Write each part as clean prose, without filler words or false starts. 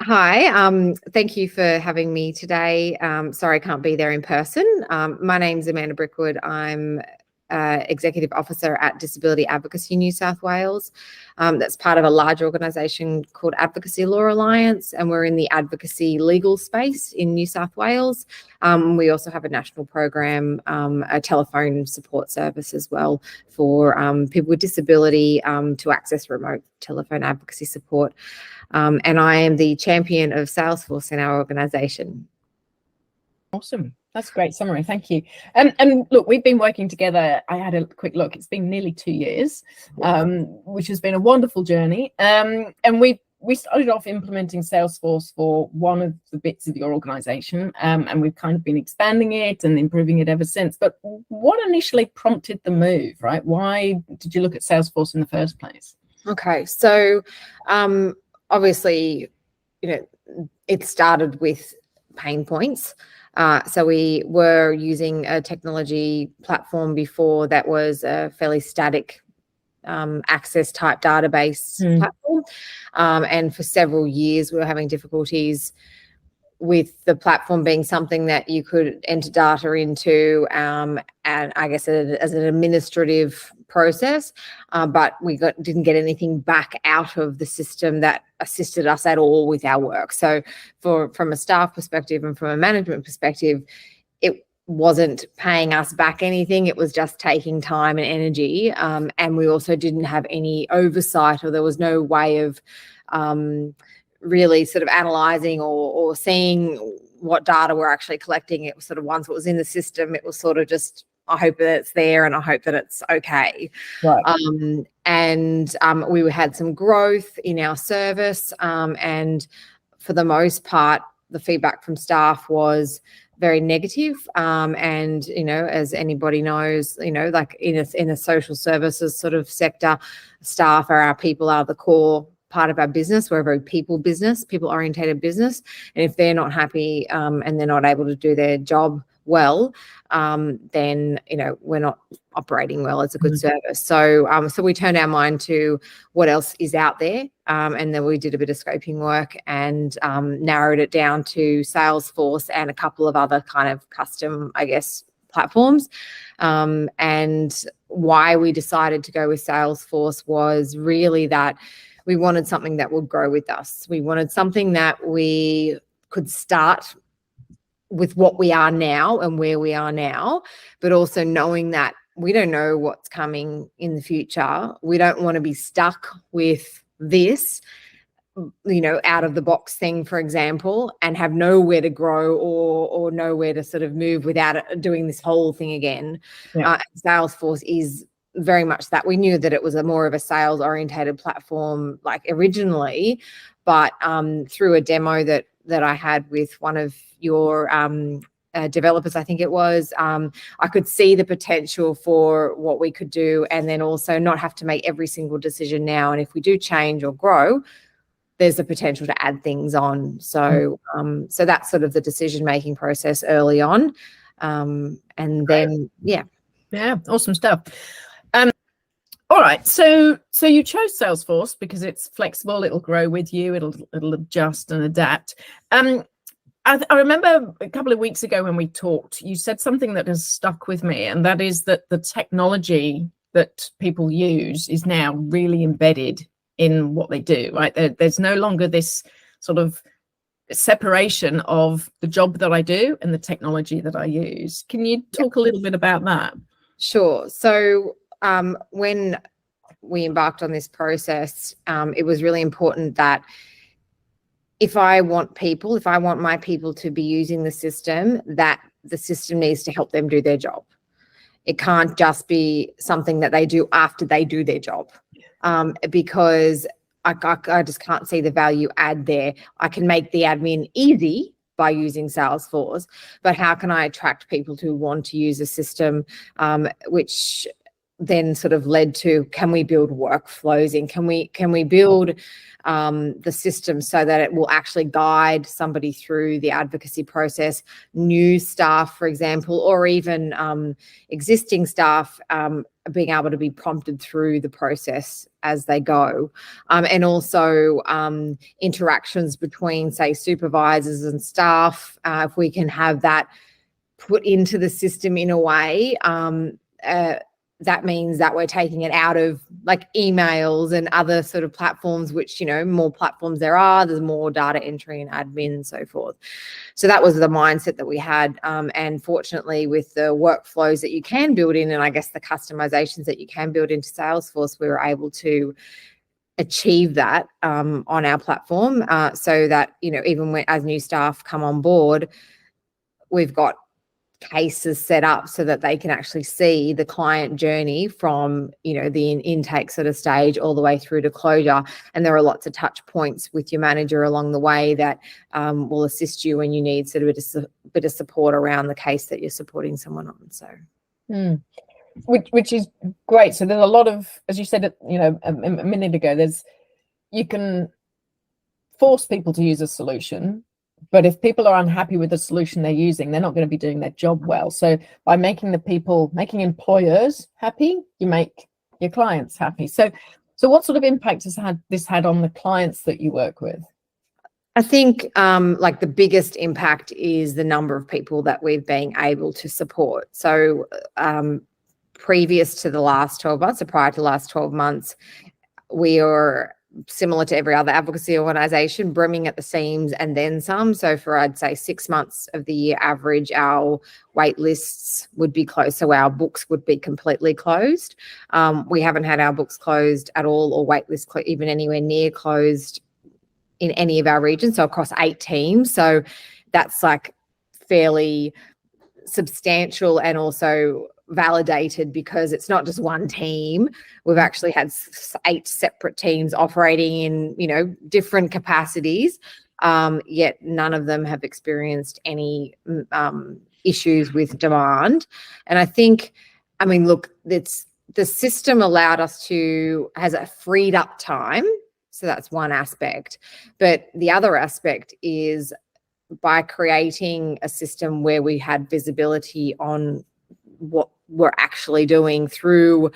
Hi, thank you for having me today. Sorry I can't be there in person. My name's Amanda Brickwood. I'm Executive Officer at Disability Advocacy New South Wales. That's part of a large organisation called Advocacy Law Alliance, and we're in the advocacy legal space in New South Wales. We also have a national program, a telephone support service as well for people with disability to access remote telephone advocacy support. And I am the champion of Salesforce in our organisation. Awesome. That's a great summary. Thank you. And look, we've been working together. I had a quick look. It's been nearly 2 years, which has been a wonderful journey. And we started off implementing Salesforce for one of the bits of your organisation, and we've kind of been expanding it and improving it ever since. But what initially prompted the move, right? Why did you look at Salesforce in the first place? Okay, so obviously, it started with pain points. So we were using a technology platform before that was a fairly static access type database platform. And for several years, we were having difficulties with the platform being something that you could enter data into, and I guess as an administrative process, but we didn't get anything back out of the system that assisted us at all with our work. So from a staff perspective and from a management perspective, it wasn't paying us back anything. It was just taking time and energy, and we also didn't have any oversight, or there was no way of really sort of analysing or seeing what data we're actually collecting. It was sort of, once it was in the system, it was sort of just, I hope that it's there and I hope that it's okay. Right. We had some growth in our service, and for the most part, the feedback from staff was very negative. And, as anybody knows, like in a social services sort of sector, staff are our people, are the core part of our business. We're a very people-orientated business. And if they're not happy and they're not able to do their job well, then, we're not operating well as a good service. So we turned our mind to what else is out there. And then we did a bit of scoping work and narrowed it down to Salesforce and a couple of other kind of custom, I guess, platforms. And why we decided to go with Salesforce was really that we wanted something that would grow with us. We wanted something that we could start with what we are now and where we are now, but also knowing that we don't know what's coming in the future. We don't want to be stuck with this, out of the box thing, for example, and have nowhere to grow or nowhere to sort of move without doing this whole thing again. Yeah. Salesforce is very much that. We knew that it was more of a sales orientated platform, like originally, but through a demo that I had with one of your developers, I think it was, I could see the potential for what we could do, and then also not have to make every single decision now. And if we do change or grow, there's the potential to add things on. So so that's sort of the decision-making process early on. And then, yeah. Yeah, awesome stuff. All right, so you chose Salesforce because it's flexible, it'll grow with you, it'll adjust and adapt. I remember a couple of weeks ago when we talked, you said something that has stuck with me, and that is that the technology that people use is now really embedded in what they do, right? There's no longer this sort of separation of the job that I do and the technology that I use. Can you talk a little bit about that? Sure. So when we embarked on this process, it was really important that if I want my people to be using the system, that the system needs to help them do their job. It can't just be something that they do after they do their job, because I just can't see the value add there. I can make the admin easy by using Salesforce, but how can I attract people to want to use a system which then sort of led to, can we build workflows in? Can we build the system so that it will actually guide somebody through the advocacy process, new staff, for example, or even existing staff being able to be prompted through the process as they go, and also interactions between, say, supervisors and staff, if we can have that put into the system in a way, that means that we're taking it out of like emails and other sort of platforms, which, more platforms there's more data entry and admin and so forth. So that was the mindset that we had. And fortunately, with the workflows that you can build in, and I guess the customizations that you can build into Salesforce, we were able to achieve that on our platform, so that, even when as new staff come on board, we've got cases set up so that they can actually see the client journey from, the intake sort of stage all the way through to closure. And there are lots of touch points with your manager along the way that will assist you when you need sort of a bit of support around the case that you're supporting someone on. So, which is great. So there's a lot of, as you said, a minute ago, you can force people to use a solution. But if people are unhappy with the solution they're using, they're not going to be doing their job well. So by making employers happy, you make your clients happy. So what sort of impact has this had on the clients that you work with? I think like the biggest impact is the number of people that we've been able to support. So previous to the last 12 months, or prior to the last 12 months, we are similar to every other advocacy organisation, brimming at the seams and then some. So for, I'd say, 6 months of the year average, our wait lists would be closed. So our books would be completely closed. We haven't had our books closed at all, or wait lists even anywhere near closed in any of our regions. So across 8 teams. So that's like fairly substantial and also validated, because it's not just one team. We've actually had 8 separate teams operating in, different capacities, yet none of them have experienced any issues with demand. And I think, look, the system allowed us has a freed up time. So that's one aspect. But the other aspect is by creating a system where we had visibility on what we're actually doing through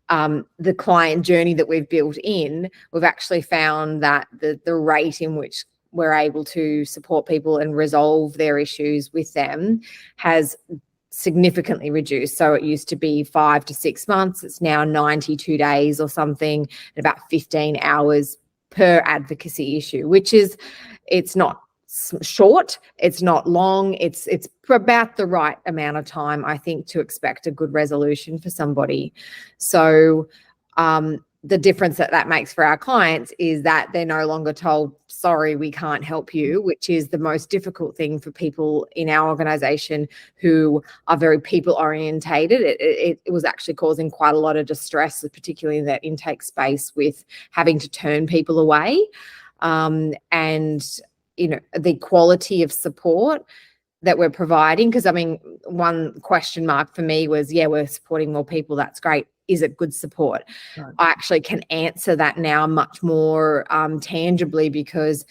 the client journey that we've built in, we've actually found that the rate in which we're able to support people and resolve their issues with them has significantly reduced. So it used to be 5 to 6 months. It's now 92 days or something, and about 15 hours per advocacy issue, which is, it's not short, it's not long, it's about the right amount of time, I think, to expect a good resolution for somebody. So the difference that makes for our clients is that they're no longer told, sorry, we can't help you, which is the most difficult thing for people in our organisation who are very people orientated. It was actually causing quite a lot of distress, particularly in that intake space, with having to turn people away. And the quality of support that we're providing, because one question mark for me was, we're supporting more people, that's great, is it good support? Right. I actually can answer that now much more tangibly, because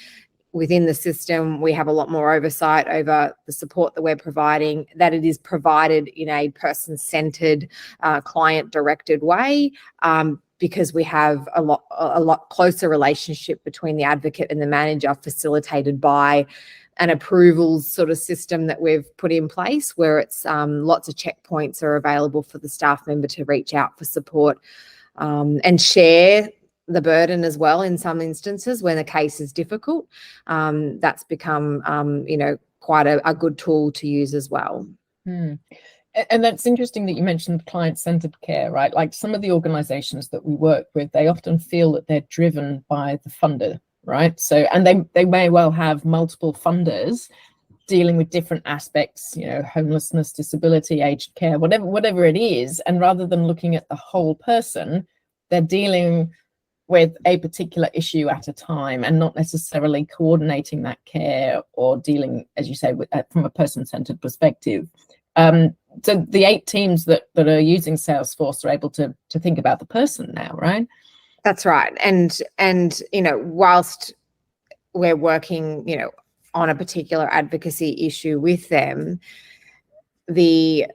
within the system we have a lot more oversight over the support that we're providing, that it is provided in a person-centered, client-directed way, because we have a lot closer relationship between the advocate and the manager, facilitated by an approvals sort of system that we've put in place, where it's lots of checkpoints are available for the staff member to reach out for support, and share the burden as well in some instances when the case is difficult. That's become quite a good tool to use as well. And that's interesting that you mentioned client-centered care, right? Like some of the organizations that we work with, they often feel that they're driven by the funder, right? So, and they may well have multiple funders dealing with different aspects, homelessness, disability, aged care, whatever it is. And rather than looking at the whole person, they're dealing with a particular issue at a time and not necessarily coordinating that care or dealing, as you say, with from a person-centered perspective. So the 8 teams that are using Salesforce are able to think about the person now, right? That's right. And whilst we're working, on a particular advocacy issue with them, the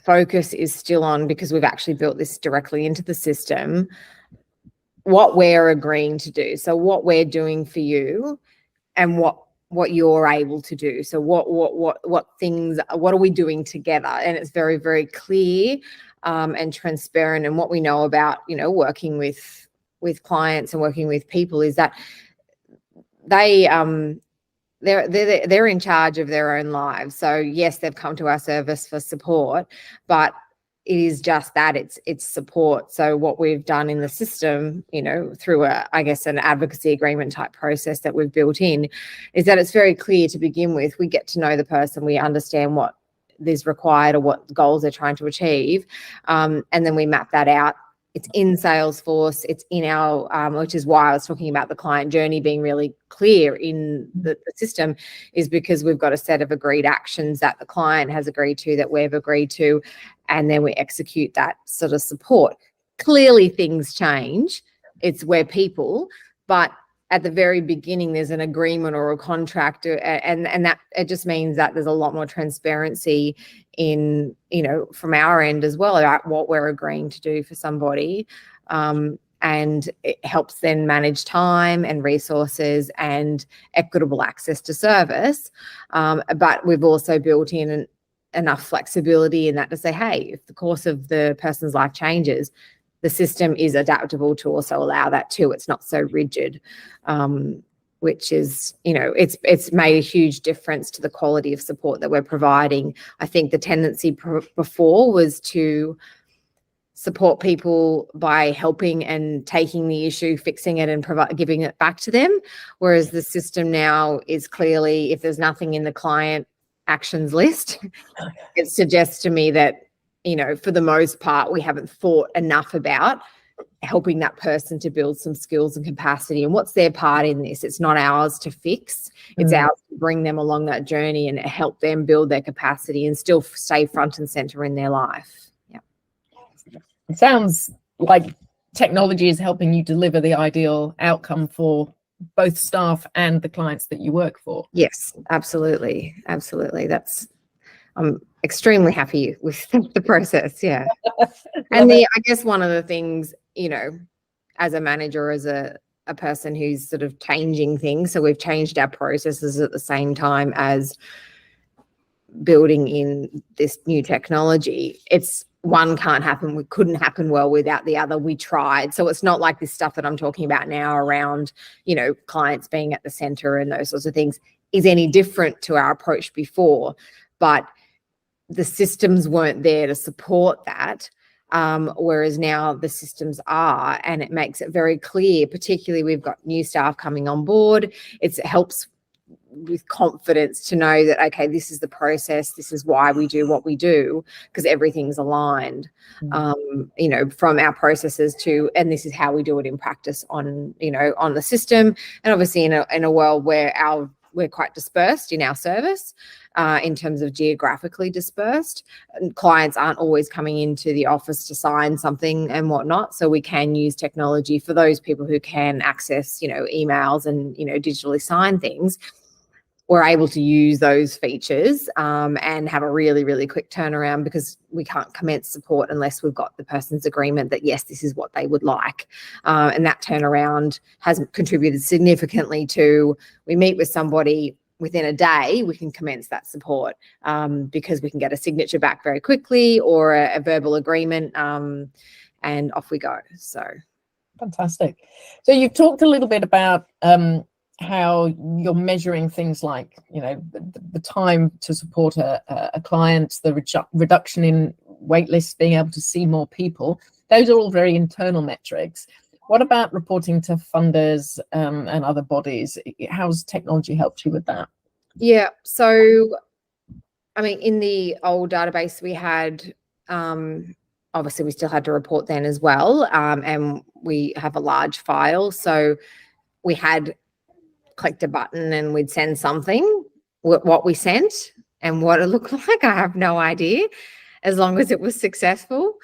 focus is still on, because we've actually built this directly into the system, what we're agreeing to do. So what we're doing for you and what you're able to do. So what things, what are we doing together? And it's very, very clear and transparent. And what we know about, working with clients and working with people is that they're in charge of their own lives. So yes, they've come to our service for support, but it is just that it's support. So what we've done in the system, through an advocacy agreement type process that we've built in, is that it's very clear to begin with. We get to know the person, we understand what is required or what goals they're trying to achieve, and then we map that out. It's in Salesforce, it's in our, which is why I was talking about the client journey being really clear in the system, is because we've got a set of agreed actions that the client has agreed to, that we've agreed to, and then we execute that sort of support. Clearly things change, we're people, but at the very beginning there's an agreement or a contract, and that it just means that there's a lot more transparency in, from our end as well, about what we're agreeing to do for somebody, and it helps then manage time and resources and equitable access to service, but we've also built in enough flexibility in that to say, hey, if the course of the person's life changes, the system is adaptable to also allow that too. It's not so rigid, which is, it's made a huge difference to the quality of support that we're providing. I think the tendency before was to support people by helping and taking the issue, fixing it and giving it back to them. Whereas the system now is clearly, if there's nothing in the client actions list, it suggests to me that, for the most part, we haven't thought enough about helping that person to build some skills and capacity. And what's their part in this? It's not ours to fix. It's ours to bring them along that journey and help them build their capacity and still stay front and center in their life. Yeah. It sounds like technology is helping you deliver the ideal outcome for both staff and the clients that you work for. Yes, absolutely. Absolutely. I'm extremely happy with the process. Yeah. And I guess one of the things, as a manager, as a person who's sort of changing things, so we've changed our processes at the same time as building in this new technology. One can't happen, we couldn't happen well without the other. We tried. So it's not like this stuff that I'm talking about now around, clients being at the center and those sorts of things is any different to our approach before, but the systems weren't there to support that, whereas now the systems are, and it makes it very clear. Particularly, we've got new staff coming on board. It helps with confidence to know that, okay, this is the process, this is why we do what we do, because everything's aligned, from our processes to, and this is how we do it in practice on the system. And obviously in a world where we're quite dispersed in our service, in terms of geographically dispersed. And clients aren't always coming into the office to sign something and whatnot. So we can use technology for those people who can access, emails and, digitally sign things. We're able to use those features and have a really, really quick turnaround, because we can't commence support unless we've got the person's agreement that, yes, this is what they would like. And that turnaround has contributed significantly to, we meet with somebody, within a day, we can commence that support because we can get a signature back very quickly or a verbal agreement, and off we go. So fantastic. So you've talked a little bit about how you're measuring things like, the time to support a client, the reduction in wait lists, being able to see more people. Those are all very internal metrics. What about reporting to funders and other bodies? How's technology helped you with that? Yeah, so, in the old database we had, obviously we still had to report then as well, and we have a large file. So we had clicked a button and we'd send something. What we sent and what it looked like, I have no idea, as long as it was successful.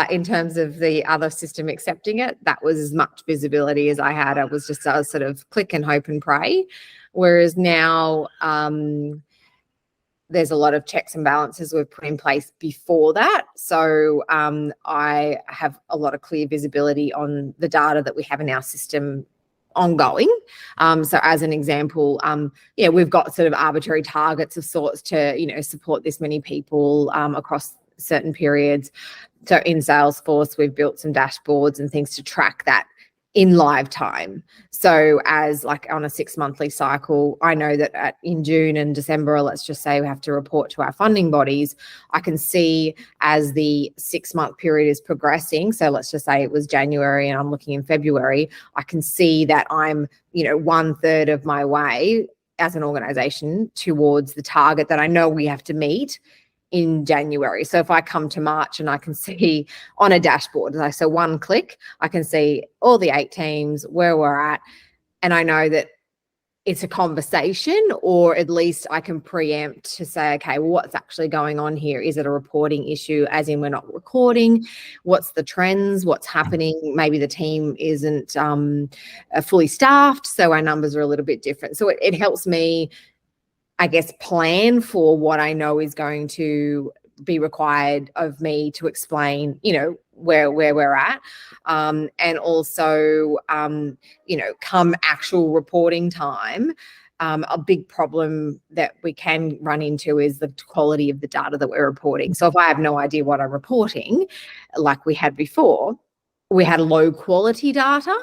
In terms of the other system accepting it, that was as much visibility as I had. I was sort of click and hope and pray. Whereas now, there's a lot of checks and balances we've put in place before that. So I have a lot of clear visibility on the data that we have in our system ongoing. So as an example, we've got sort of arbitrary targets of sorts to, support this many people across certain periods. So in Salesforce, we've built some dashboards and things to track that in live time. So as like on a 6 monthly cycle, I know that in June and December, let's just say we have to report to our funding bodies, I can see as the 6 month period is progressing. So let's just say it was January and I'm looking in February, I can see that I'm, 1/3 of my way as an organization towards the target that I know we have to meet in January. So if I come to March and I can see on a dashboard, so one click, I can see all the 8 teams, where we're at, and I know that it's a conversation, or at least I can preempt to say, okay, well, what's actually going on here? Is it a reporting issue, as in we're not recording? What's the trends? What's happening? Maybe the team isn't fully staffed, so our numbers are a little bit different. So it helps me, I guess, plan for what I know is going to be required of me to explain, where we're at. And also, come actual reporting time, a big problem that we can run into is the quality of the data that we're reporting. So if I have no idea what I'm reporting, like we had before, we had low quality data,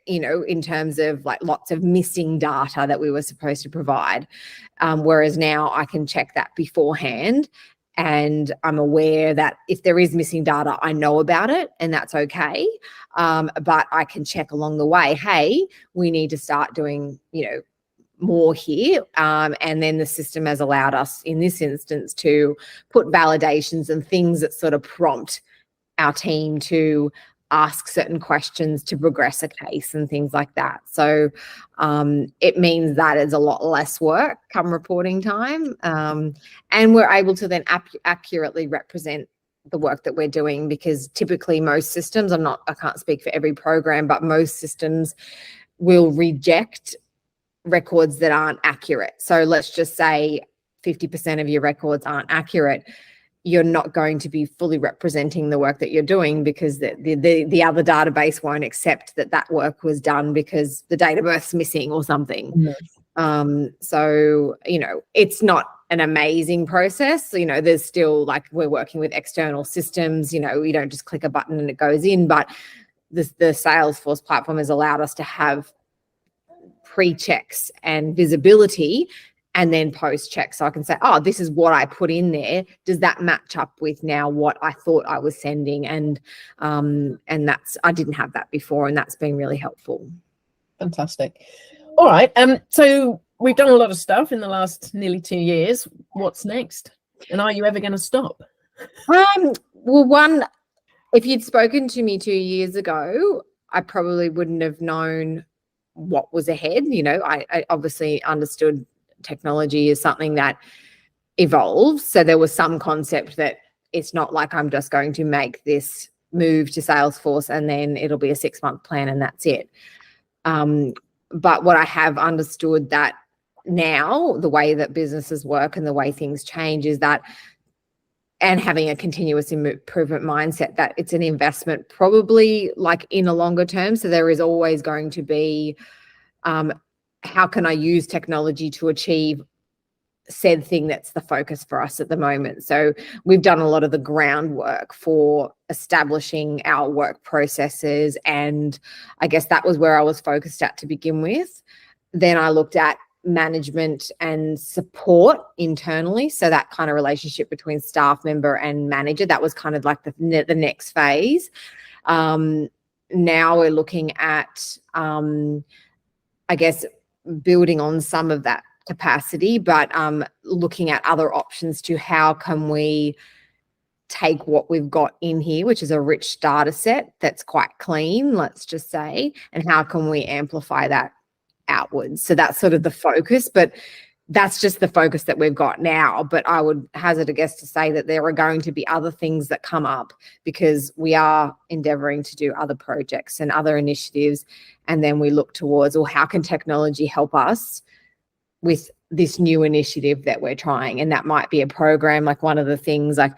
in terms of like lots of missing data that we were supposed to provide. Whereas now I can check that beforehand, and I'm aware that if there is missing data, I know about it, and that's okay. But I can check along the way, hey, we need to start doing, more here. And then the system has allowed us in this instance to put validations and things that sort of prompt our team to ask certain questions to progress a case and things like that. So it means that is a lot less work come reporting time. And we're able to then accurately represent the work that we're doing, because typically most systems, I can't speak for every program, but most systems will reject records that aren't accurate. So let's just say 50% of your records aren't accurate. You're not going to be fully representing the work that you're doing, because the other database won't accept that work was done because the date of birth's missing or something. Yes. So, it's not an amazing process. There's still, like, we're working with external systems, you don't just click a button and it goes in, but the Salesforce platform has allowed us to have pre-checks and visibility, and then post check. So I can say, oh, this is what I put in there. Does that match up with now what I thought I was sending? And I didn't have that before, and that's been really helpful. Fantastic. All right. So we've done a lot of stuff in the last nearly 2 years. What's next? And are you ever going to stop? Well, if you'd spoken to me 2 years ago, I probably wouldn't have known what was ahead. I obviously understood technology is something that evolves. So there was some concept that it's not like I'm just going to make this move to Salesforce and then it'll be a 6 month plan and that's it. But what I have understood that now, the way that businesses work and the way things change, is that, and having a continuous improvement mindset, that it's an investment probably like in a longer term. So there is always going to be, how can I use technology to achieve said thing that's the focus for us at the moment. So we've done a lot of the groundwork for establishing our work processes, and I guess that was where I was focused at to begin with. Then I looked at management and support internally, so that kind of relationship between staff member and manager, that was kind of like the next phase. Now we're looking at, I guess, building on some of that capacity, but looking at other options to how can we take what we've got in here, which is a rich data set that's quite clean, let's just say, and how can we amplify that outwards. So that's sort of the focus. But that's just the focus that we've got now. But I would hazard a guess to say that there are going to be other things that come up, because we are endeavouring to do other projects and other initiatives. And then we look towards, well, how can technology help us with this new initiative that we're trying? And that might be a program, like one of the things like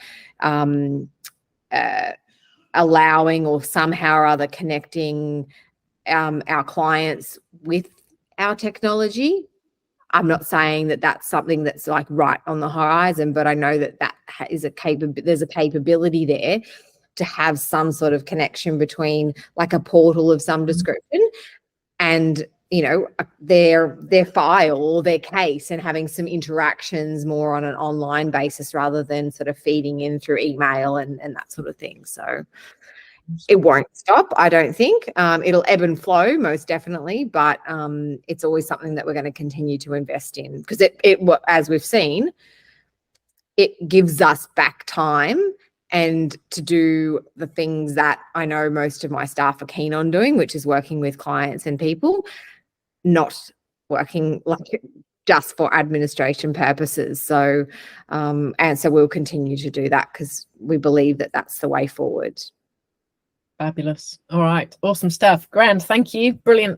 allowing or somehow or other connecting our clients with our technology. I'm not saying that that's something that's like right on the horizon, but I know that that is there's a capability there to have some sort of connection between like a portal of some description and, you know, their file or their case, and having some interactions more on an online basis rather than sort of feeding in through email and that sort of thing. So it won't stop, I don't think. It'll ebb and flow, most definitely, but it's always something that we're going to continue to invest in, because it, as we've seen, it gives us back time and to do the things that I know most of my staff are keen on doing, which is working with clients and people, not working like just for administration purposes. So, and so we'll continue to do that because we believe that that's the way forward. Fabulous. All right. Awesome stuff. Grand. Thank you. Brilliant.